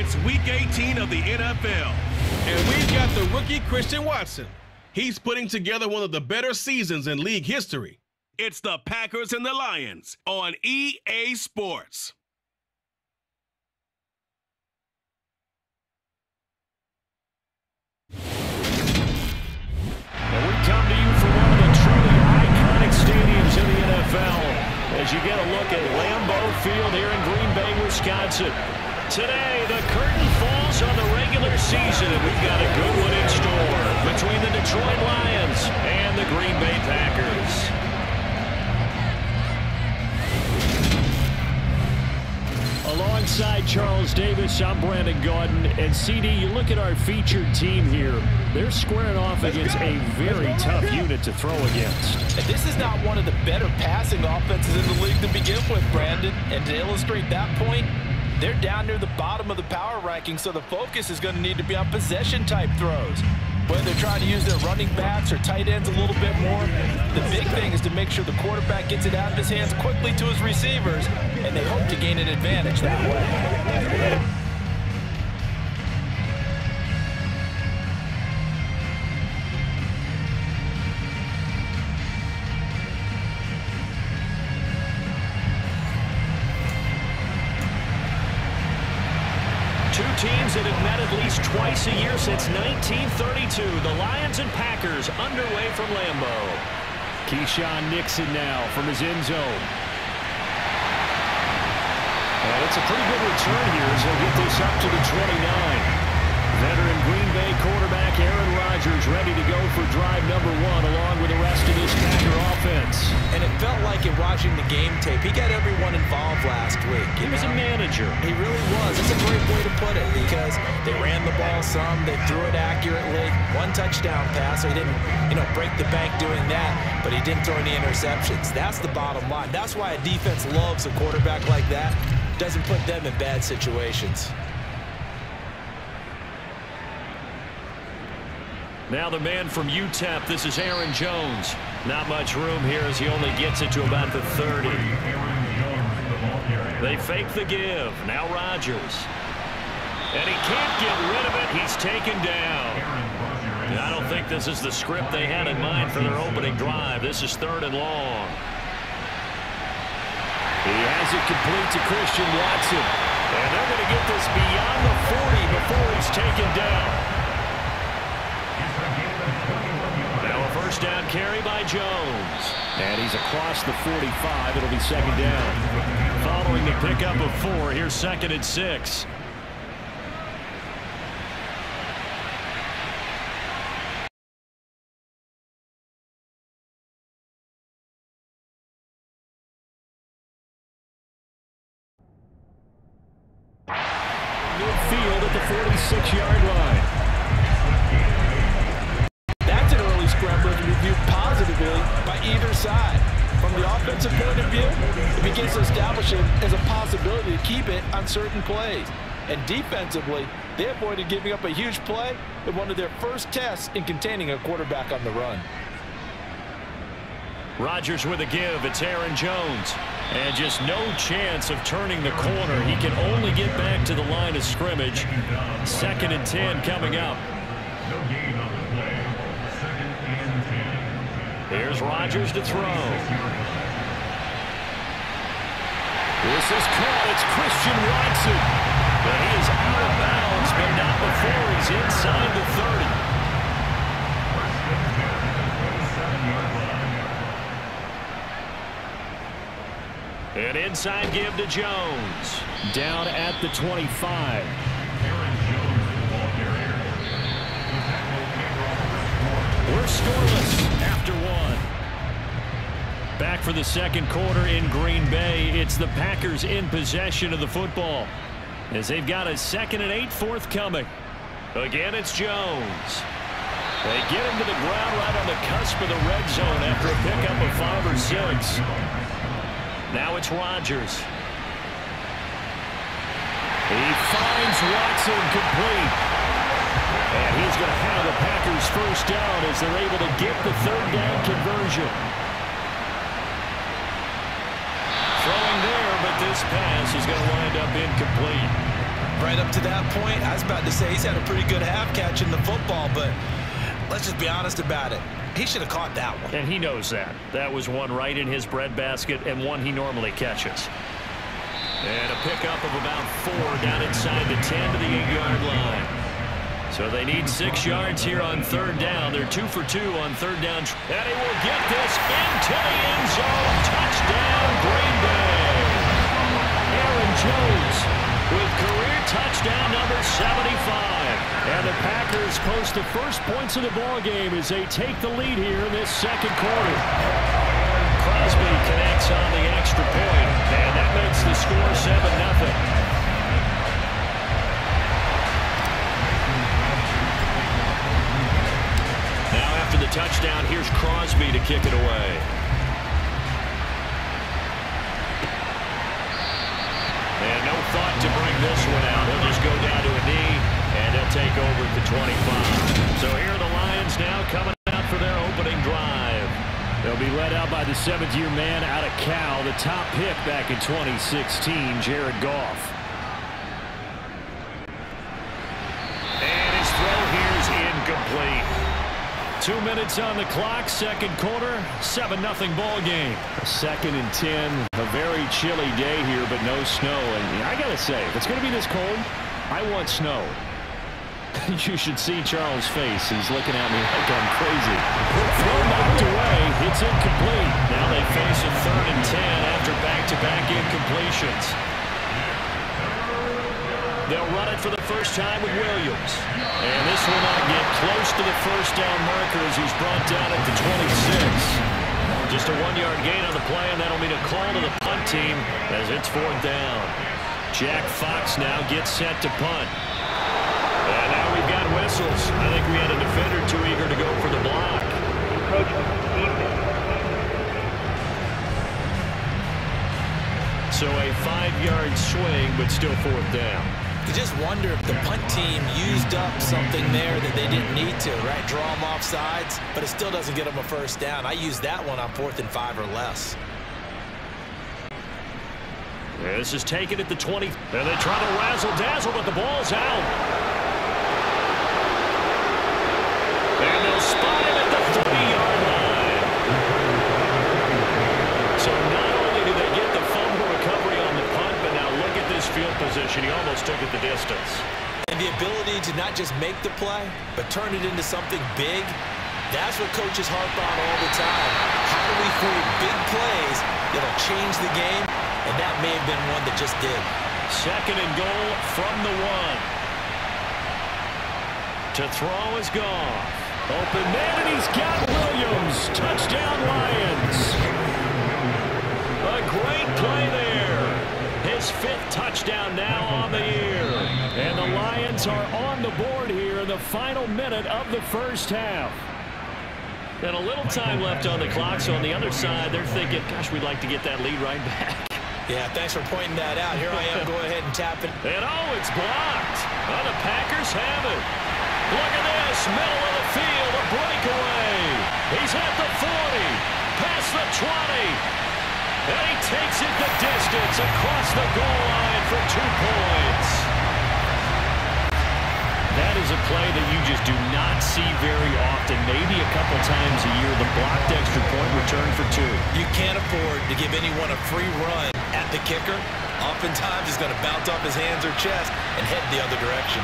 It's Week 18 of the NFL. And we've got the rookie Christian Watson. He's putting together one of the better seasons in league history. It's the Packers and the Lions on EA Sports. And we come to you from one of the truly iconic stadiums in the NFL as you get a look at Lambeau Field here in Green Bay, Wisconsin. Today, the curtain falls on the regular season, and we've got a good one in store between the Detroit Lions and the Green Bay Packers. Alongside Charles Davis, I'm Brandon Gaudin. And CD, you look at our featured team here. They're squaring off against a very tough unit to throw against. And this is not one of the better passing offenses in the league to begin with, Brandon. And to illustrate that point, they're down near the bottom of the power ranking, so the focus is going to need to be on possession-type throws. Whether they're trying to use their running backs or tight ends a little bit more, the big thing is to make sure the quarterback gets it out of his hands quickly to his receivers, and they hope to gain an advantage that way. Two teams that have met at least twice a year since 1932. The Lions and Packers underway from Lambeau. Keyshawn Nixon now from his end zone. And it's a pretty good return here as they'll get this up to the 29. Veteran Green Bay quarterback Aaron Rodgers ready to go for drive number 1 along with the rest of this Packer offense. And it felt like in watching the game tape, he got everyone involved last week. He was a manager. He really was. It's a great way to put it because they ran the ball some, they threw it accurately. 1 touchdown pass, so he didn't, break the bank doing that, but he didn't throw any interceptions. That's the bottom line. That's why a defense loves a quarterback like that. Doesn't put them in bad situations. Now the man from UTEP, this is Aaron Jones. Not much room here as he only gets it to about the 30. They fake the give. Now Rodgers. And he can't get rid of it. He's taken down. I don't think this is the script they had in mind for their opening drive. This is 3rd and long. He has it complete to Christian Watson. And they're going to get this beyond the 40 before he's taken down. First down carry by Jones. And he's across the 45. It'll be 2nd down. Following the pickup of 4, here's 2nd and 6. Midfield at the 46-yard line. Reviewed positively by either side. From the offensive point of view, it begins to establish it as a possibility to keep it on certain plays. And defensively, they avoided giving up a huge play in one of their first tests in containing a quarterback on the run. Rodgers with a give. It's Aaron Jones. And just no chance of turning the corner. He can only get back to the line of scrimmage. 2nd and 10 coming up. Here's Rodgers to throw. This is caught. It's Christian Watson. But he is out of bounds, but not before he's inside the 30. An inside give to Jones. Down at the 25. We're scoreless after 1. Back for the 2nd quarter in Green Bay. It's the Packers in possession of the football as they've got a 2nd and 8 forthcoming. Again, it's Jones. They get him to the ground right on the cusp of the red zone after a pickup of 5 or 6. Now it's Rodgers. He finds Watson complete. And he's going to have the Packers first down as they're able to get the 3rd down conversion. Throwing there, but this pass is going to wind up incomplete. Right up to that point, I was about to say he's had a pretty good half catching the football, but let's just be honest about it. He should have caught that one. And he knows that. That was one right in his breadbasket and one he normally catches. And a pickup of about 4 down inside the 10 to the 8-yard line. So they need 6 yards here on 3rd down. They're 2 for 2 on 3rd down. And he will get this into the end zone. Touchdown, Green Bay. Aaron Jones with career touchdown number 75. And the Packers post the first points of the ball game as they take the lead here in this 2nd quarter. Crosby connects on the extra point, and that makes the score 7-0. The touchdown, here's Crosby to kick it away. And no thought to bring this one out. He'll just go down to a knee, and they'll take over at the 25. So here are the Lions now coming out for their opening drive. They'll be led out by the 7th-year man out of Cal, the top pick back in 2016, Jared Goff. And his throw here is incomplete. 2 minutes on the clock, 2nd quarter, 7-0 ball game. 2nd and 10, a very chilly day here, but no snow. And I gotta say, if it's gonna be this cold, I want snow. You should see Charles' face. He's looking at me like I'm crazy. Throw knocked away, it's incomplete. Now they face a 3rd and 10 after back-to-back incompletions. They'll run it for the first time with Williams. And this will not get close to the first down marker as he's brought down at the 26. Just a 1-yard gain on the play, and that'll mean a call to the punt team as it's 4th down. Jack Fox now gets set to punt. And now we've got whistles. I think we had a defender too eager to go for the block. So a 5-yard swing, but still 4th down. You just wonder if the punt team used up something there that they didn't need to, right? Draw them off sides, but it still doesn't get them a first down. I used that one on 4th and 5 or less. This is taken at the 20. And they try to razzle-dazzle, but the ball's out. And they'll spot him at the 30-yard line. So not only do they get the fumble recovery on the punt, but now look at this field position. He almost took it the distance. And the ability to not just make the play, but turn it into something big, that's what coaches harp on all the time. How do we create big plays that'll change the game? And that may have been one that just did. 2nd and goal from the 1. To throw is Goff. Open man, and he's got Williams. Touchdown, Lions. A great play there. His 5th touchdown now on the year. And the Lions are on the board here in the final minute of the first half. And a little time left on the clock, so on the other side, they're thinking, gosh, we'd like to get that lead right back. Yeah, thanks for pointing that out. Here I am, go ahead and tap it. And oh, it's blocked. Oh, the Packers have it. Look at this, middle of the field, a breakaway. He's at the 40, past the 20. And he takes it the distance across the goal line for 2 points. That is a play that you just do not see very often. Maybe a couple times a year, the blocked extra point return for 2. You can't afford to give anyone a free run at the kicker. Oftentimes, he's going to bounce off his hands or chest and head the other direction.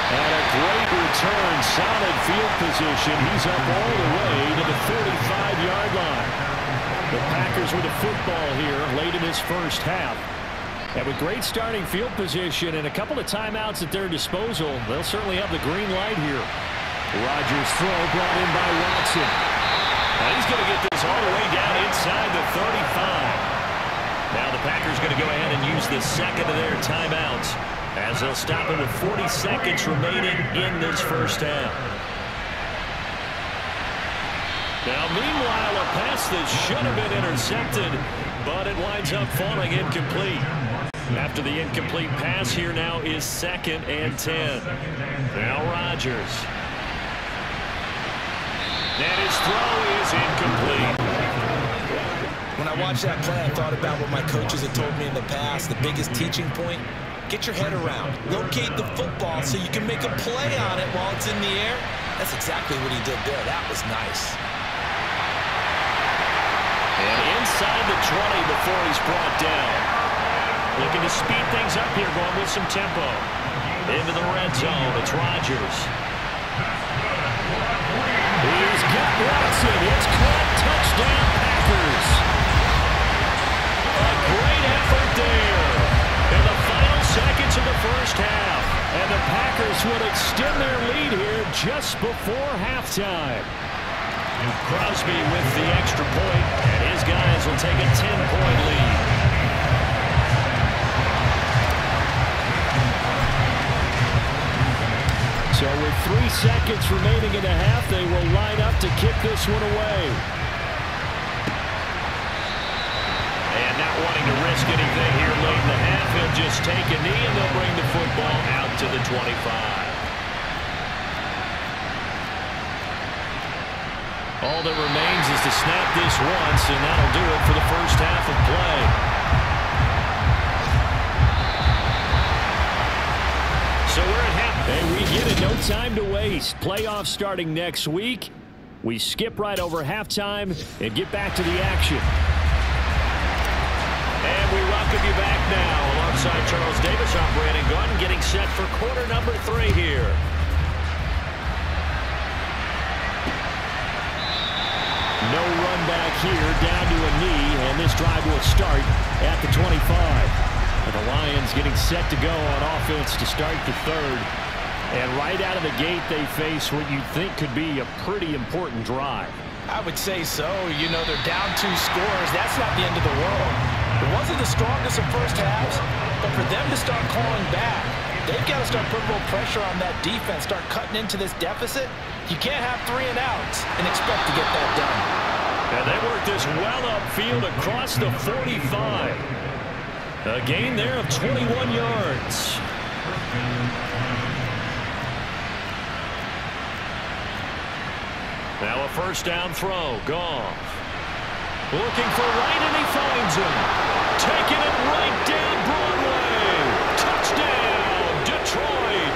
And a great return, solid field position. He's up all the way to the 35-yard line. The Packers with the football here late in this first half. And with great starting field position and a couple of timeouts at their disposal, they'll certainly have the green light here. Rodgers' throw brought in by Watson. And he's going to get this all the way down inside the 35. Now the Packers going to go ahead and use the 2nd of their timeouts as they'll stop it with 40 seconds remaining in this first half. Now, meanwhile, a pass that should have been intercepted, but it winds up falling incomplete. After the incomplete pass, here now is 2nd and 10. Now Rodgers. And his throw is incomplete. When I watched that play, I thought about what my coaches had told me in the past. The biggest teaching point, get your head around. Locate the football so you can make a play on it while it's in the air. That's exactly what he did there. That was nice. And inside the 20 before he's brought down. Looking to speed things up here, going with some tempo. Into the red zone, it's Rodgers. He's got Watson. It's caught. Touchdown, Packers. A great effort there. In the final seconds of the first half. And the Packers would extend their lead here just before halftime. Crosby with the extra point, and his guys will take a 10-point lead. So with 3 seconds remaining in the half, they will line up to kick this one away. And not wanting to risk anything here late in the half, he'll just take a knee and they'll bring the football out to the 25. All that remains is to snap this once, and that'll do it for the first half of play. So we're at half. Hey, we get it. No time to waste. Playoffs starting next week. We skip right over halftime and get back to the action. And we welcome you back now. Alongside Charles Davis, I'm Brandon Gunn, getting set for quarter number 3 here. No run back here, down to a knee, and this drive will start at the 25. And the Lions getting set to go on offense to start the third. And right out of the gate, they face what you think could be a pretty important drive. I would say so. You know, they're down 2 scores. That's not the end of the world. It wasn't the strongest of first halves, but for them to start clawing back, they've got to start putting a little pressure on that defense, start cutting into this deficit. You can't have 3 and outs and expect to get that done. And they work this well upfield across the 45. A gain there of 21 yards. Now a first down throw. Goff. Looking for Wright, and he finds him. Taking it right down Broadway. Touchdown, Detroit.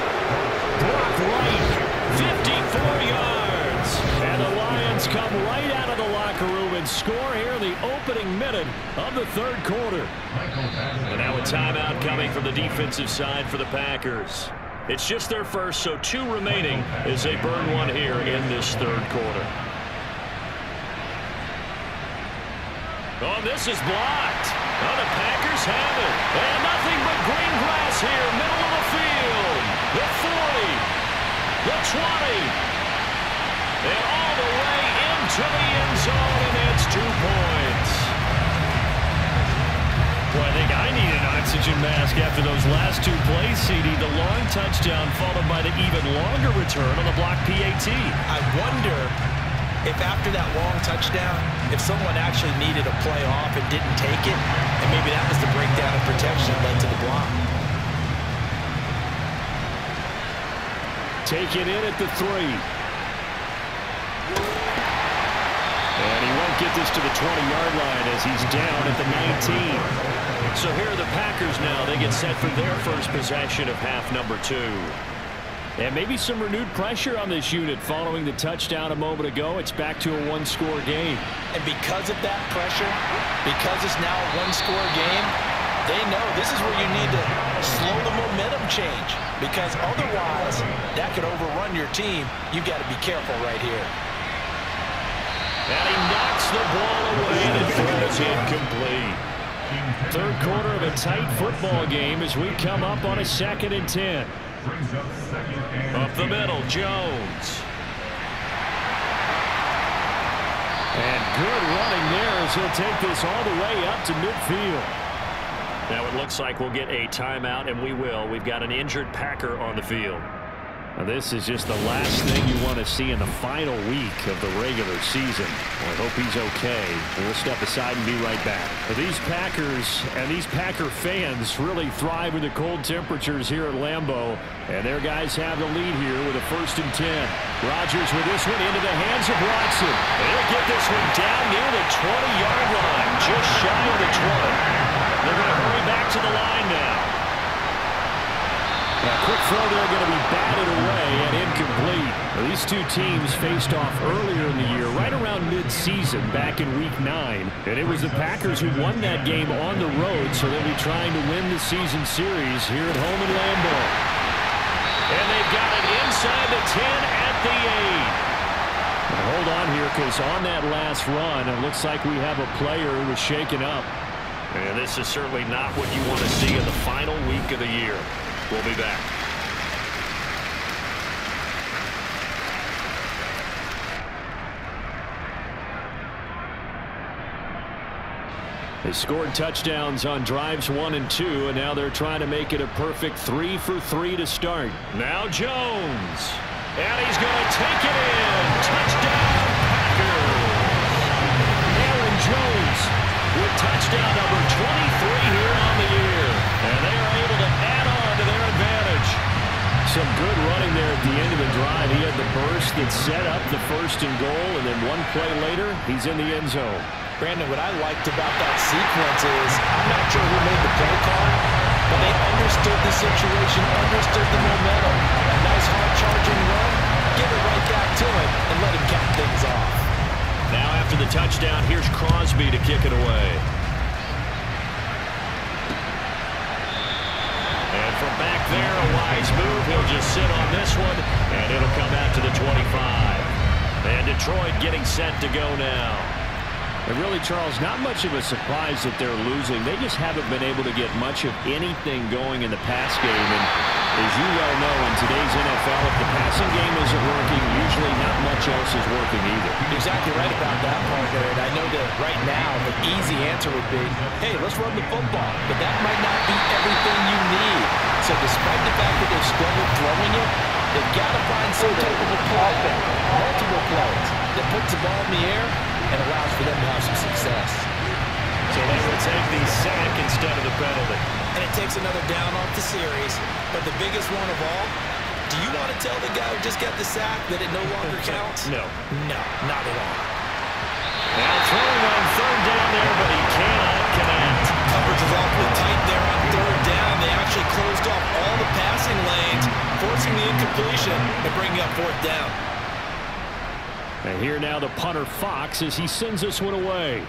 Brock Wright, 54 yards. And the Lions come right out of the locker room and score here in the opening minute of the third quarter. And now a timeout coming from the defensive side for the Packers. It's just their first, so 2 remaining as they burn one here in this third quarter. Oh, this is blocked. Oh, the Packers have it. And nothing but green grass here, middle of the field. The 40, the 20, and all the way into the end zone, and it's 2 points. Well, I think I need an oxygen mask after those last 2 plays, CD. The long touchdown followed by the even longer return on the block PAT. I wonder if after that long touchdown, if someone actually needed a play off and didn't take it, and maybe that was the breakdown of protection that led to the block. Take it in at the 3. And he won't get this to the 20-yard line as he's down at the 19. So here are the Packers now. They get set for their first possession of half number 2. And maybe some renewed pressure on this unit following the touchdown a moment ago. It's back to a 1-score game. And because of that pressure, because it's now a 1-score game, they know this is where you need to slow the momentum change. Because otherwise, that could overrun your team. You've got to be careful right here. And he knocks the ball away and it throws incomplete. Third quarter of a tight football game as we come up on a 2nd and 10. Up the middle, Jones. And good running there as he'll take this all the way up to midfield. Now it looks like we'll get a timeout, and we will. We've got an injured Packer on the field. Now, this is just the last thing you want to see in the final week of the regular season. I hope he's okay. We'll step aside and be right back. But these Packers and these Packer fans really thrive in the cold temperatures here at Lambeau. And their guys have the lead here with a 1st and 10. Rodgers with this one into the hands of Watson. They'll get this one down near the 20-yard line, just shy of the 20. They're going to hurry back to the line now. A quick throw there going to be batted away and incomplete. Well, these two teams faced off earlier in the year, right around mid-season, back in Week 9. And it was the Packers who won that game on the road, so they'll be trying to win the season series here at home in Lambeau. And they've got it inside the 10 at the 8. Now hold on here, because on that last run, it looks like we have a player who was shaken up. And this is certainly not what you want to see in the final week of the year. We'll be back. They scored touchdowns on drives 1 and 2, and now they're trying to make it a perfect 3 for 3 to start. Now Jones. And he's going to take it in. Touchdown, Packers. Aaron Jones with touchdown number 23 here on the year. And they are able to add on to their advantage. Some good running there at the end of the drive. He had the burst that set up the 1st and goal, and then one play later, he's in the end zone. Brandon, what I liked about that sequence is, I'm not sure who made the play call, but they understood the situation, understood the momentum. A nice hard-charging run, give it right back to him, and let him cap things off. Now after the touchdown, here's Crosby to kick it away. And from back there, a wise move. He'll just sit on this one, and it'll come out to the 25. And Detroit getting set to go now. And really, Charles, not much of a surprise that they're losing. They just haven't been able to get much of anything going in the pass game. And as you well know, in today's NFL, if the passing game isn't working, usually not much else is working either. Exactly right about that part there. And I know that right now the easy answer would be, hey, let's run the football. But that might not be everything you need. So despite the fact that they've struggled throwing it, they've got to find some type of a play, multiple plays, that puts the ball in the air and allows for them to have some success. So they will take the sack instead of the penalty. And it takes another down off the series. But the biggest one of all, do you want to tell the guy who just got the sack that it no longer counts? No. No, not at all. Now throwing on 3rd down there, but he cannot connect. Coverage is awfully tight there on 3rd down. They actually closed off all the passing lanes, forcing the incompletion and bringing up 4th down. And here now the punter Fox as he sends this one away.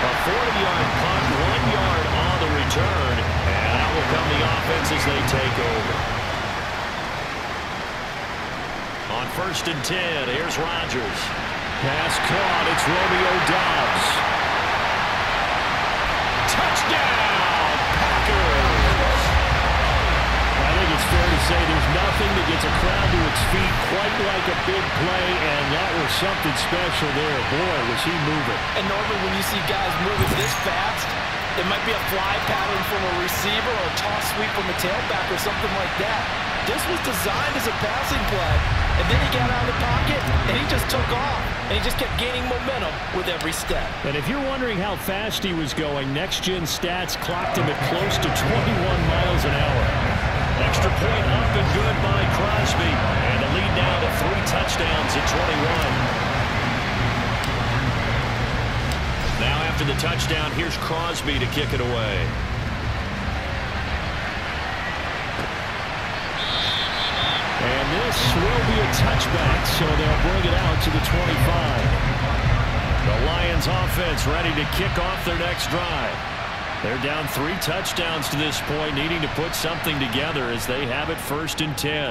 A 40-yard punt, 1 yard on the return. And out will come the offense as they take over. On 1st and 10, here's Rodgers. Pass caught, it's Romeo Doubs. Touchdown, Packers! I think it's fair to say there's nothing that gets a crowd to its feet quite like a big play, and that was something special there. Boy, was he moving. And normally when you see guys moving this fast, it might be a fly pattern from a receiver or a toss sweep from a tailback or something like that. This was designed as a passing play, and then he got out of the pocket, and he just took off, and he just kept gaining momentum with every step. And if you're wondering how fast he was going, Next Gen Stats clocked him at close to 21 miles an hour. Extra point up and good by Crosby, and the lead now to 3 touchdowns at 21. Now after the touchdown, here's Crosby to kick it away. And this will be a touchback, so they'll bring it out to the 25. The Lions offense ready to kick off their next drive. They're down 3 touchdowns to this point, needing to put something together as they have it 1st and 10.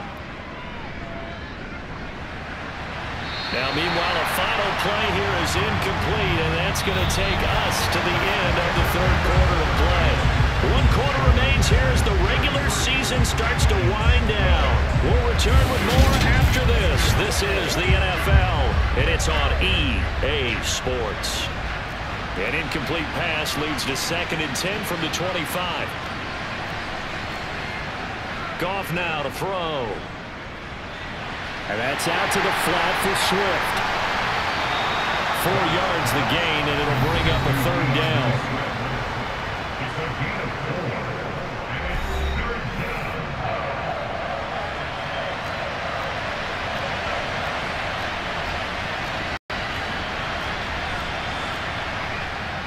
Now, meanwhile, a final play here is incomplete, and that's going to take us to the end of the 3rd quarter of play. 1 quarter remains here as the regular season starts to wind down. We'll return with more after this. This is the NFL, and it's on EA Sports. An incomplete pass leads to 2nd and 10 from the 25. Goff now to throw. And that's out to the flat for Swift. 4 yards the gain, and it'll bring up a 3rd down.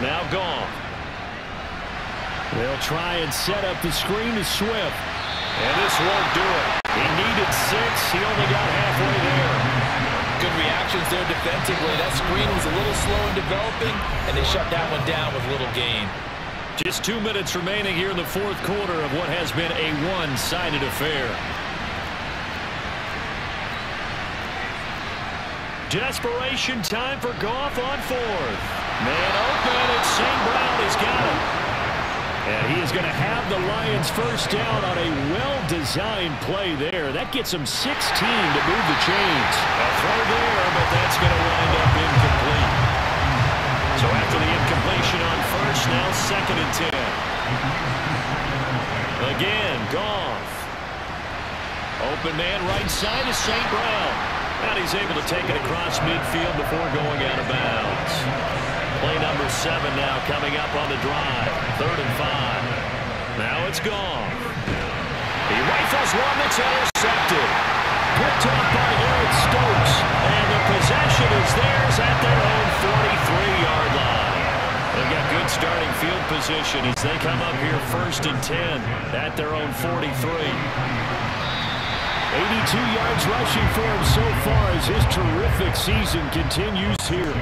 Now Goff. They'll try and set up the screen to Swift. And this won't do it. He needed 6. He only got halfway there. Good reactions there defensively. That screen was a little slow in developing, and they shut that one down with little gain. Just 2 minutes remaining here in the 4th quarter of what has been a one-sided affair. Desperation time for Goff on 4th. Man open, and St. Brown has got him. And he is going to have the Lions first down on a well-designed play there. That gets him 16 to move the chains. A throw there, but that's going to wind up incomplete. So after the incompletion on 1st, now 2nd and 10. Again, Goff. Open man right side is St. Brown. And he's able to take it across midfield before going out of bounds. Play number 7 now coming up on the drive. 3rd and 5. Now it's Goff. He rifles one that's intercepted. Picked up by Eric Stokes. And the possession is theirs at their own 43-yard line. They've got good starting field position as they come up here 1st and 10 at their own 43. 82 yards rushing for him so far as his terrific season continues here.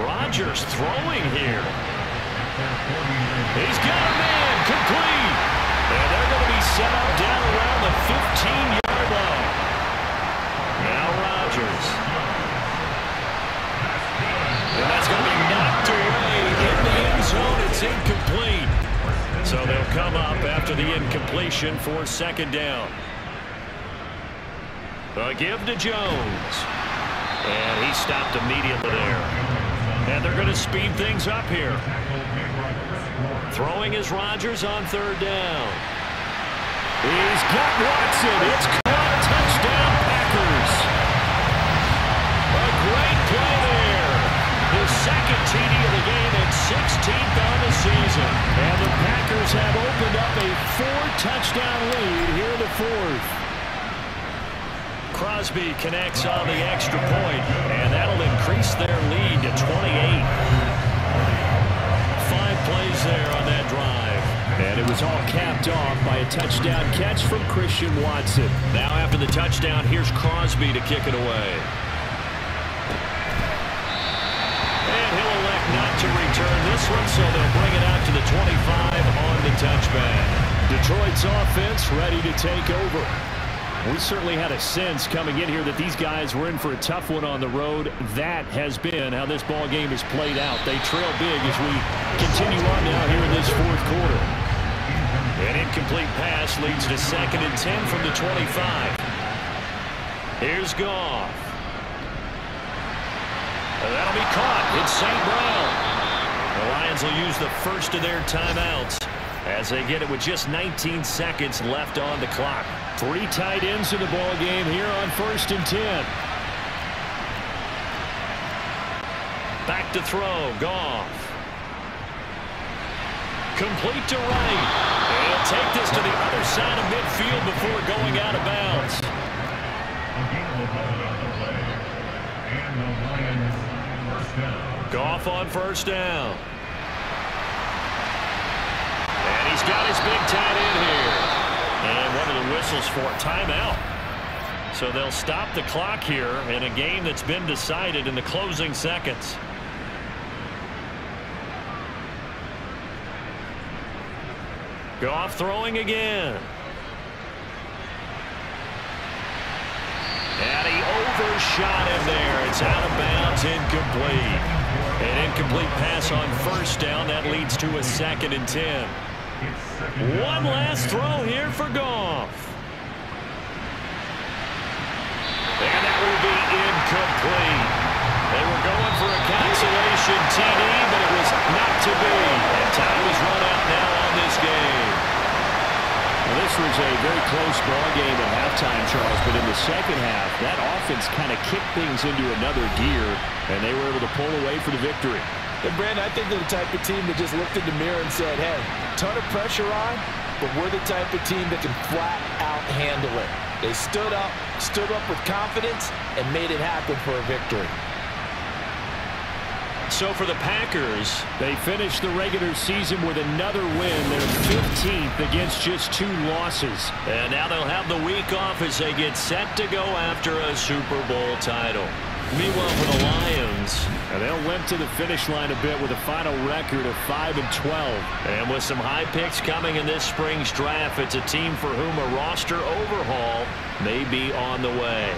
Rodgers throwing here. He's got a man complete. And they're going to be set up down around the 15-yard line. Now Rodgers. And that's going to be knocked away in the end zone. It's incomplete. So they'll come up after the incompletion for 2nd down. A give to Jones. And he stopped immediately there. And they're going to speed things up here. Throwing is Rodgers on 3rd down. He's got Watson. It's caught. Touchdown, Packers. A great play there. His 2nd TD of the game and 16th on the season. And the Packers have opened up a 4-touchdown lead here in the 4th. Crosby connects on the extra point, and that'll increase their lead to 28. 5 plays there on that drive. And it was all capped off by a touchdown catch from Christian Watson. Now after the touchdown, here's Crosby to kick it away. And he'll elect not to return this one, so they'll bring it out to the 25 on the touchback. Detroit's offense ready to take over. We certainly had a sense coming in here that these guys were in for a tough one on the road. That has been how this ball game has played out. They trail big as we continue on now here in this 4th quarter. An incomplete pass leads to 2nd and 10 from the 25. Here's Goff. And that'll be caught. It's St. Brown. The Lions will use the first of their timeouts as they get it with just 19 seconds left on the clock. 3 tight ends in the ball game here on 1st and 10. Back to throw. Goff. Complete to right. He'll take this to the other side of midfield before going out of bounds. Goff on 1st down. And he's got his big tight end here. And one of the whistles for timeout. So they'll stop the clock here in a game that's been decided in the closing seconds. Goff throwing again. And he overshot him there. It's out of bounds, incomplete. An incomplete pass on 1st down. That leads to a 2nd and 10. One last throw here for Goff. And that will be incomplete. They were going for a consolation TD, but it was not to be. And time is run out now on this game. Well, this was a very close ball game at halftime, Charles, but in the second half, that offense kind of kicked things into another gear, and they were able to pull away for the victory. And Brandon, I think they're the type of team that just looked in the mirror and said, hey, ton of pressure on, but we're the type of team that can flat out handle it. They stood up with confidence, and made it happen for a victory. So for the Packers, they finished the regular season with another win. They're 15th against just 2 losses. And now they'll have the week off as they get set to go after a Super Bowl title. Meanwhile, for the Lions, they'll limp to the finish line a bit with a final record of 5-12. And with some high picks coming in this spring's draft, it's a team for whom a roster overhaul may be on the way.